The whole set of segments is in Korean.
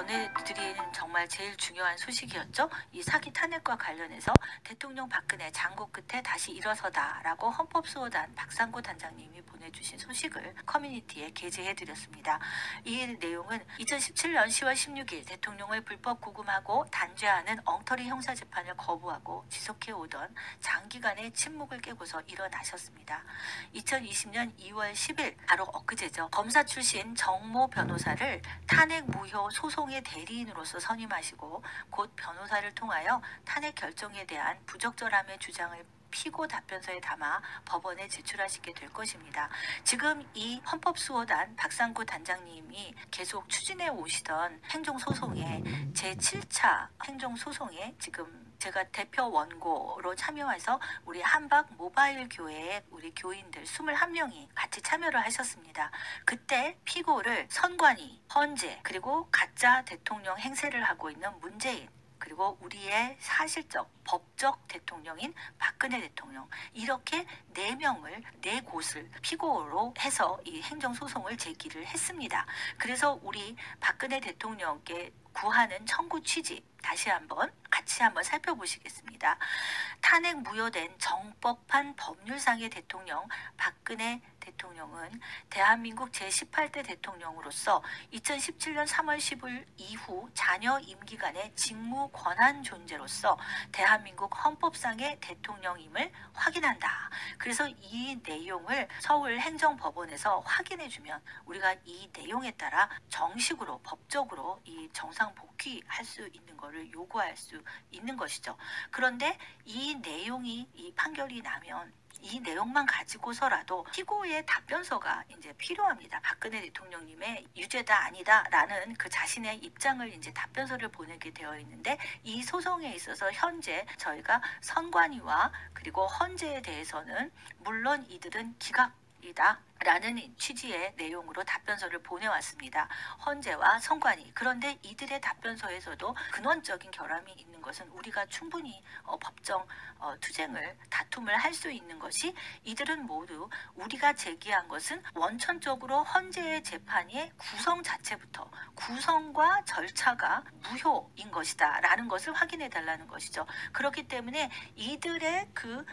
전해드린 정말 제일 중요한 소식이었죠. 이 사기 탄핵과 관련해서 대통령 박근혜 장고 끝에 다시 일어서다라고 헌법수호단 박상구 단장님이 보내주신 소식을 커뮤니티에 게재해드렸습니다. 이 내용은 2017년 10월 16일 대통령을 불법 구금하고 단죄하는 엉터리 형사재판을 거부하고 지속해오던 장기간의 침묵을 깨고서 일어나셨습니다. 2020년 2월 10일 바로 엊그제죠. 검사 출신 정모 변호사를 탄핵 무효 소송의 대리인으로서 선임하시고 곧 변호사를 통하여 탄핵 결정에 대한 부적절함의 주장을 피고 답변서에 담아 법원에 제출하시게 될 것입니다. 지금 이 헌법수호단 박상구 단장님이 계속 추진해 오시던 행정소송의 제7차 행정소송에 지금 제가 대표 원고로 참여해서 우리 한박 모바일 교회의 우리 교인들 21명이 같이 참여를 하셨습니다. 그때 피고를 선관위, 헌재, 그리고 가짜 대통령 행세를 하고 있는 문재인, 그리고 우리의 사실적 법적 대통령인 박근혜 대통령, 이렇게 4명을 4곳을 피고로 해서 이 행정소송을 제기를 했습니다. 그래서 우리 박근혜 대통령께 구하는 청구 취지 다시 한번 같이 한번 살펴보시겠습니다. 탄핵 무효된 정법한 법률상의 대통령 박근혜 대통령은 대한민국 제18대 대통령으로서 2017년 3월 10일 이후 잔여 임기간의 직무 권한 존재로서 대한민국 헌법상의 대통령임을 확인한다. 그래서 이 내용을 서울 행정법원에서 확인해주면 우리가 이 내용에 따라 정식으로 법적으로 이 정상 복귀할 수 있는 것을 요구할 수 있는 것이죠. 그런데 이 내용이 이 판결이 나면 이 내용만 가지고서라도 피고의 답변서가 이제 필요합니다. 박근혜 대통령님의 유죄다 아니다라는 그 자신의 입장을 이제 답변서를 보내게 되어 있는데, 이 소송에 있어서 현재 저희가 선관위와 그리고 헌재에 대해서는 물론 이들은 기각이다 라는 취지의 내용으로 답변서를 보내왔습니다. 헌재와 선관위. 그런데 이들의 답변서에서도 근원적인 결함이 있는 것은 우리가 충분히 법정 투쟁을 다툼을 할 수 있는 것이, 이들은 모두 우리가 제기한 것은 원천적으로 헌재의 재판의 구성 자체부터 구성과 절차가 무효인 것이다 라는 것을 확인해 달라는 것이죠. 그렇기 때문에 이들의 그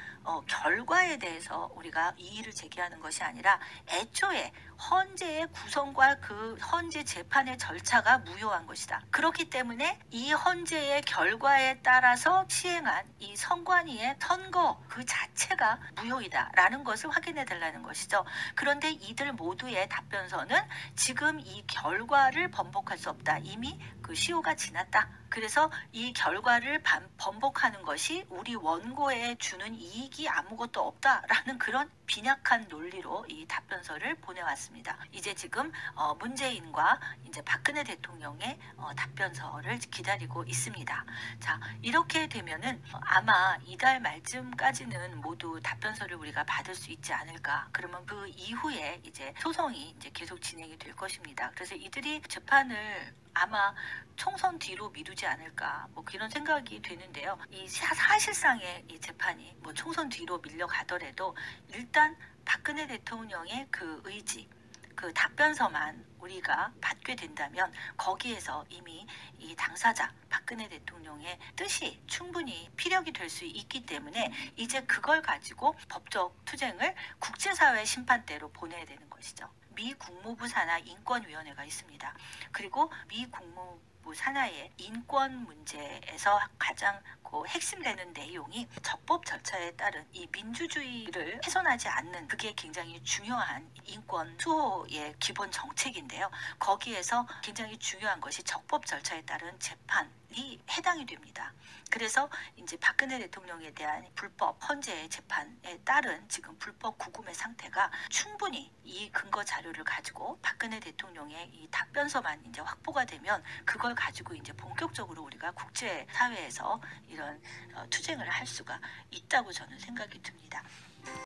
결과에 대해서 우리가 이의를 제기하는 것이 아니라 애초에 헌재의 구성과 그 헌재 재판의 절차가 무효한 것이다. 그렇기 때문에 이 헌재의 결과에 따라서 시행한 이 선관위의 선거 그 자체가 무효이다 라는 것을 확인해 달라는 것이죠. 그런데 이들 모두의 답변서는 지금 이 결과를 번복할 수 없다. 이미 그 시효가 지났다. 그래서 이 결과를 번복하는 것이 우리 원고에 주는 이익이 아무것도 없다라는 그런 빈약한 논리로 이 답변서를 보내왔습니다. 이제 지금 문재인과 이제 박근혜 대통령의 답변서를 기다리고 있습니다. 자, 이렇게 되면은 아마 이달 말쯤까지는 모두 답변서를 우리가 받을 수 있지 않을까. 그러면 그 이후에 이제 소송이 이제 계속 진행이 될 것입니다. 그래서 이들이 재판을 아마 총선 뒤로 미루지 않을까, 뭐 그런 생각이 되는데요. 이 사실상의 이 재판이 뭐 총선 뒤로 밀려가더라도 일단 박근혜 대통령의 그 의지, 그 답변서만 우리가 받게 된다면 거기에서 이미 이 당사자 박근혜 대통령의 뜻이 충분히 피력이 될 수 있기 때문에 이제 그걸 가지고 법적 투쟁을 국제사회 심판대로 보내야 되는 것이죠. 미 국무부 산하 인권위원회가 있습니다. 그리고 미 국무부 산하의 인권 문제에서 가장 핵심되는 내용이 적법 절차에 따른 이 민주주의를 훼손하지 않는, 그게 굉장히 중요한 인권 수호의 기본 정책인데요. 거기에서 굉장히 중요한 것이 적법 절차에 따른 재판이 해당이 됩니다. 그래서 이제 박근혜 대통령에 대한 불법 헌재 재판에 따른 지금 불법 구금의 상태가 충분히 이 근거 자료를 가지고 박근혜 대통령의 이 답변서만 이제 확보가 되면 그걸 가지고 이제 본격적으로 우리가 국제 사회에서 이런 투쟁을 할 수가 있다고 저는 생각이 듭니다.